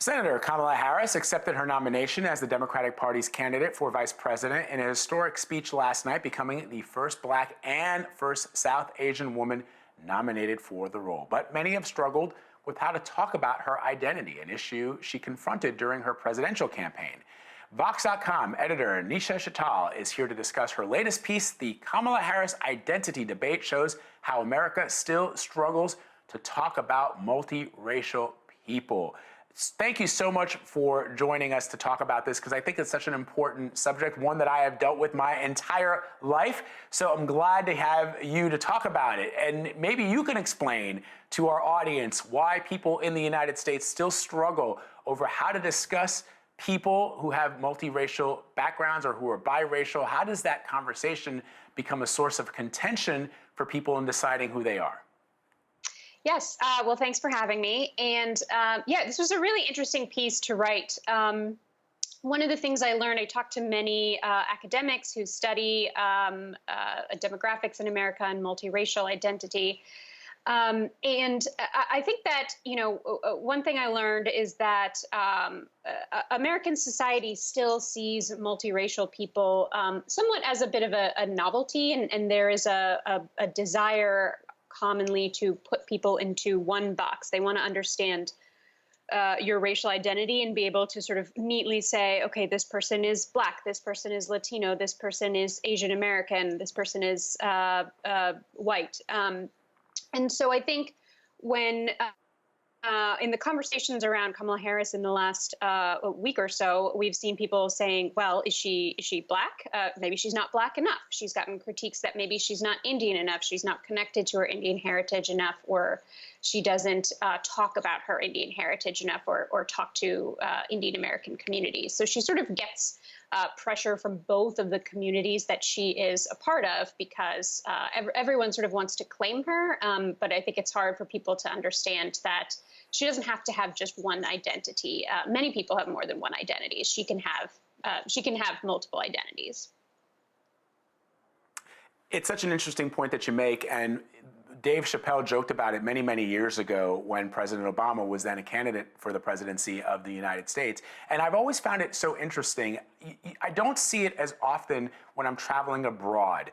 Senator Kamala Harris accepted her nomination as the Democratic Party's candidate for vice president in a historic speech last night, becoming the first Black and first South Asian woman nominated for the role. But many have struggled with how to talk about her identity, an issue she confronted during her presidential campaign. Vox.com editor Nisha Chittal is here to discuss her latest piece. The Kamala Harris identity debate shows how America still struggles to talk about multiracial people. Thank you so much for joining us to talk about this, because I think it's such an important subject, one that I have dealt with my entire life. So I'm glad to have you to talk about it. And maybe you can explain to our audience why people in the United States still struggle over how to discuss people who have multiracial backgrounds or who are biracial. How does that conversation become a source of contention for people in deciding who they are? Yes, well, thanks for having me. And yeah, this was a really interesting piece to write. One of the things I learned, I talked to many academics who study demographics in America and multiracial identity. And I think that, one thing I learned is that American society still sees multiracial people somewhat as a bit of a novelty, and there is a desire commonly to put people into one box. They want to understand your racial identity and be able to sort of neatly say, okay, this person is Black, this person is Latino, this person is Asian American, this person is white. And so I think when in the conversations around Kamala Harris in the last week or so, we've seen people saying, well, is she Black? Maybe she's not Black enough. She's gotten critiques that maybe she's not Indian enough. She's not connected to her Indian heritage enough, or she doesn't talk about her Indian heritage enough, or talk to Indian American communities. So she sort of gets pressure from both of the communities that she is a part of, because everyone sort of wants to claim her. But I think it's hard for people to understand that she doesn't have to have just one identity. Many people have more than one identity. She can have multiple identities. It's such an interesting point that you make, and Dave Chappelle joked about it many, many years ago when President Obama was then a candidate for the presidency of the United States. And I've always found it so interesting. I don't see it as often when I'm traveling abroad.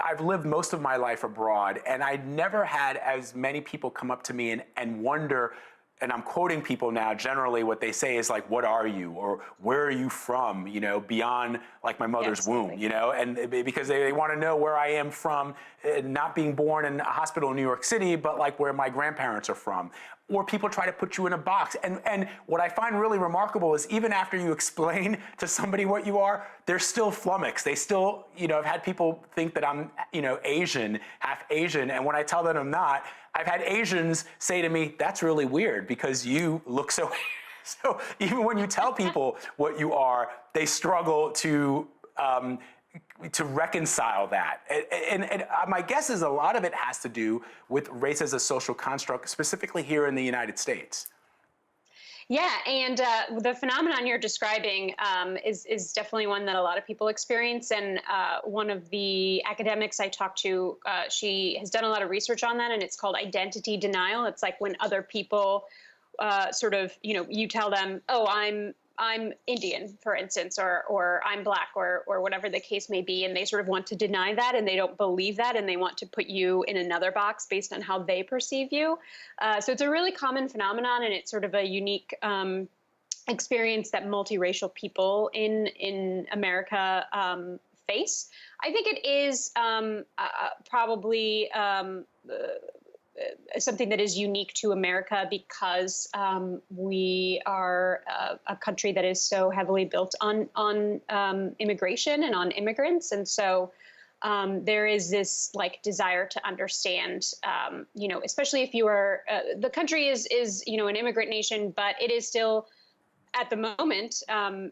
I've lived most of my life abroad, and I never had as many people come up to me and wonder, and I'm quoting people now, generally what they say is like, what are you? Or where are you from? Beyond like my mother's womb, and because they want to know where I am from, not being born in a hospital in New York City, but like where my grandparents are from. Or people try to put you in a box. And what I find really remarkable is even after you explain to somebody what you are, they're still flummoxed. They still, I've had people think that I'm, Asian, half Asian. And when I tell them I'm not, I've had Asians say to me, that's really weird because you look so. So even when you tell people what you are, they struggle to reconcile that. And my guess is a lot of it has to do with race as a social construct, specifically here in the United States. Yeah, and the phenomenon you're describing is definitely one that a lot of people experience. And one of the academics I talked to, she has done a lot of research on that, and it's called identity denial. It's like when other people sort of, you tell them, oh, I'm Indian, for instance, or I'm Black, or whatever the case may be, and they sort of want to deny that, and they don't believe that, and they want to put you in another box based on how they perceive you. So it's a really common phenomenon, and it's sort of a unique experience that multiracial people in America face. I think it is probably something that is unique to America because we are a country that is so heavily built on immigration and on immigrants. And so there is this like desire to understand, especially if you are, the country is an immigrant nation, but it is still, at the moment,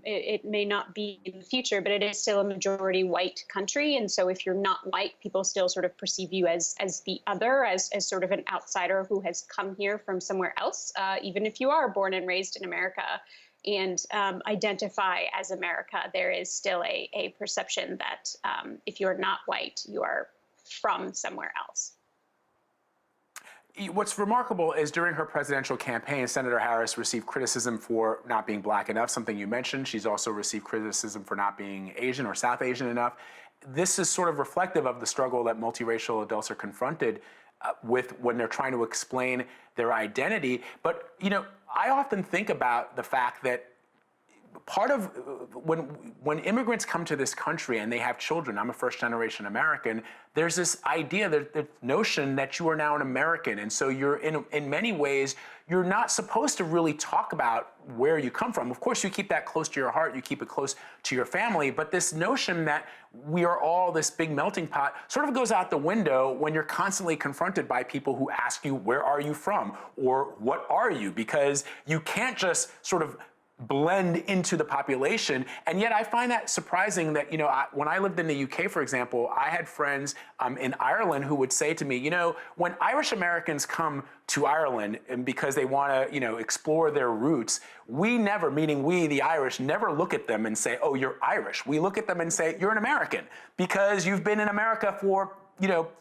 it may not be in the future, but it is still a majority white country. And so if you're not white, people still sort of perceive you as the other, as sort of an outsider who has come here from somewhere else, even if you are born and raised in America and identify as America. There is still a perception that if you're not white, you are from somewhere else. What's remarkable is during her presidential campaign, Senator Harris received criticism for not being black enough, something you mentioned. She's also received criticism for not being Asian or South Asian enough. This is sort of reflective of the struggle that multiracial adults are confronted with when they're trying to explain their identity. But, I often think about the fact that part of when immigrants come to this country and they have children, I'm a first-generation American, there's this idea, the notion that you are now an American. And so you're in many ways, you're not supposed to really talk about where you come from. Of course, you keep that close to your heart, you keep it close to your family, but this notion that we are all this big melting pot sort of goes out the window when you're constantly confronted by people who ask you, where are you from? Or what are you? Because you can't just sort of blend into the population. And yet I find that surprising that, when I lived in the UK, for example, I had friends in Ireland who would say to me, when Irish Americans come to Ireland and because they want to, explore their roots, we never, meaning we, the Irish, never look at them and say, oh, you're Irish. We look at them and say, you're an American because you've been in America for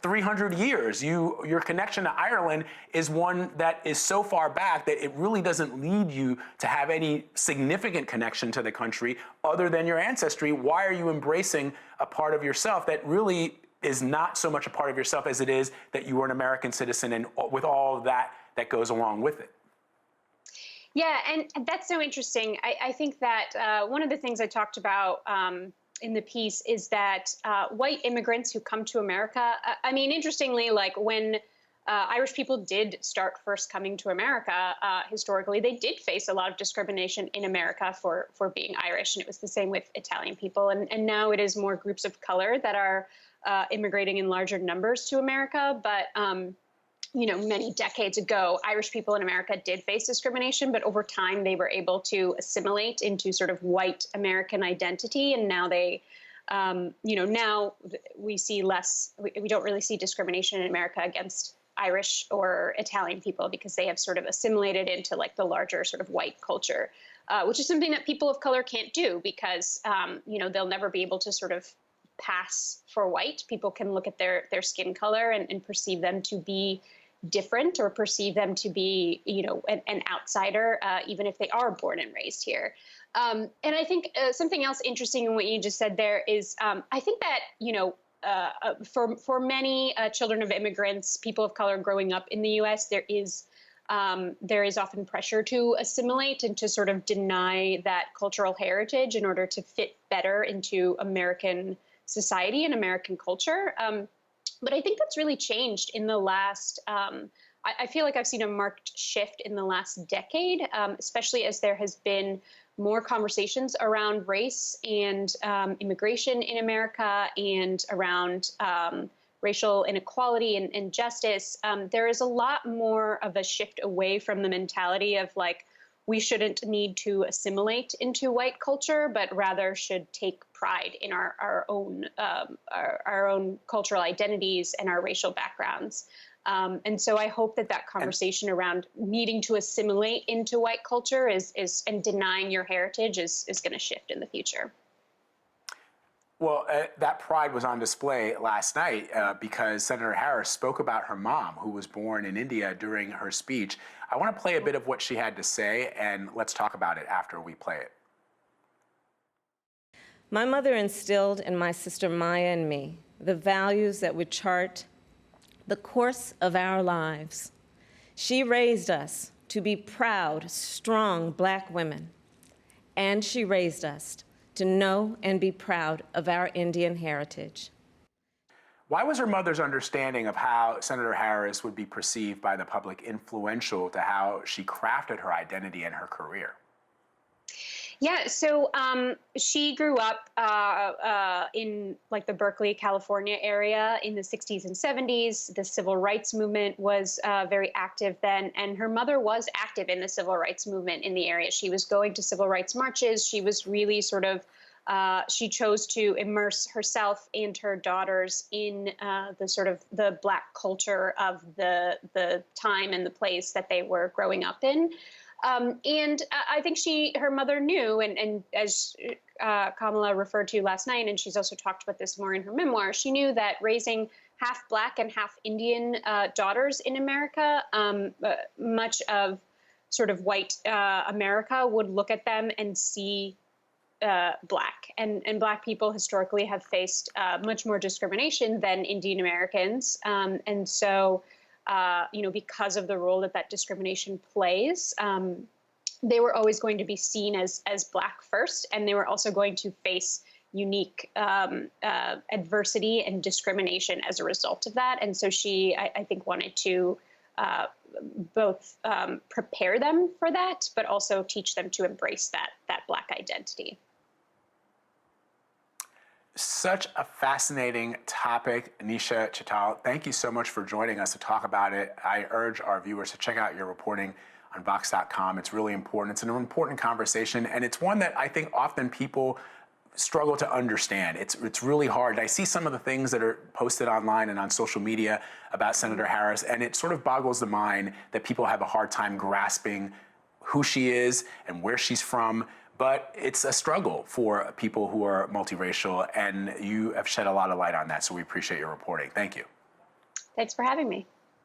300 years. Your connection to Ireland is one that is so far back that it really doesn't lead you to have any significant connection to the country other than your ancestry. Why are you embracing a part of yourself that really is not so much a part of yourself as it is that you are an American citizen and with all of that goes along with it? Yeah, and that's so interesting. I think that one of the things I talked about in the piece is that white immigrants who come to America, interestingly, like when Irish people did start first coming to America, historically, they did face a lot of discrimination in America for being Irish. And it was the same with Italian people. And now it is more groups of color that are immigrating in larger numbers to America. But many decades ago, Irish people in America did face discrimination, but over time they were able to assimilate into sort of white American identity. And now now we see less, we don't really see discrimination in America against Irish or Italian people because they have sort of assimilated into like the larger sort of white culture, which is something that people of color can't do because, they'll never be able to sort of pass for white. People can look at their skin color and perceive them to be different or perceive them to be, an outsider, even if they are born and raised here. And I think something else interesting in what you just said there is, I think that, for many children of immigrants, people of color growing up in the U.S., there is often pressure to assimilate and to sort of deny that cultural heritage in order to fit better into American society and American culture. But I think that's really changed in the last, I feel like I've seen a marked shift in the last decade, especially as there has been more conversations around race and immigration in America and around racial inequality and justice. There is a lot more of a shift away from the mentality of like, we shouldn't need to assimilate into white culture, but rather should take pride in our own cultural identities and our racial backgrounds. And so I hope that conversation around needing to assimilate into white culture and denying your heritage is going to shift in the future. Well, that pride was on display last night because Senator Harris spoke about her mom, who was born in India, during her speech. I want to play a bit of what she had to say, and let's talk about it after we play it. My mother instilled in my sister Maya and me the values that would chart the course of our lives. She raised us to be proud, strong Black women, and she raised us to know and be proud of our Indian heritage. Why was her mother's understanding of how Senator Harris would be perceived by the public influential to how she crafted her identity and her career? Yeah, so she grew up in like the Berkeley, California area in the 60s and 70s. The civil rights movement was very active then, and her mother was active in the civil rights movement in the area. She was going to civil rights marches. She was really sort of, she chose to immerse herself and her daughters in the sort of the Black culture of the time and the place that they were growing up in. And I think her mother knew, and as Kamala referred to last night, and she's also talked about this more in her memoir, she knew that raising half Black and half Indian daughters in America, much of sort of white America would look at them and see Black. And Black people historically have faced much more discrimination than Indian Americans. And so, because of the role that discrimination plays, they were always going to be seen as Black first, and they were also going to face unique adversity and discrimination as a result of that. And so she, I think, wanted to both prepare them for that, but also teach them to embrace that Black identity. Such a fascinating topic, Nisha Chittal. Thank you so much for joining us to talk about it. I urge our viewers to check out your reporting on Vox.com. It's really important. It's an important conversation, and it's one that I think often people struggle to understand. It's really hard. I see some of the things that are posted online and on social media about Senator Harris, and it sort of boggles the mind that people have a hard time grasping who she is and where she's from. But it's a struggle for people who are multiracial, and you have shed a lot of light on that, so we appreciate your reporting. Thank you. Thanks for having me.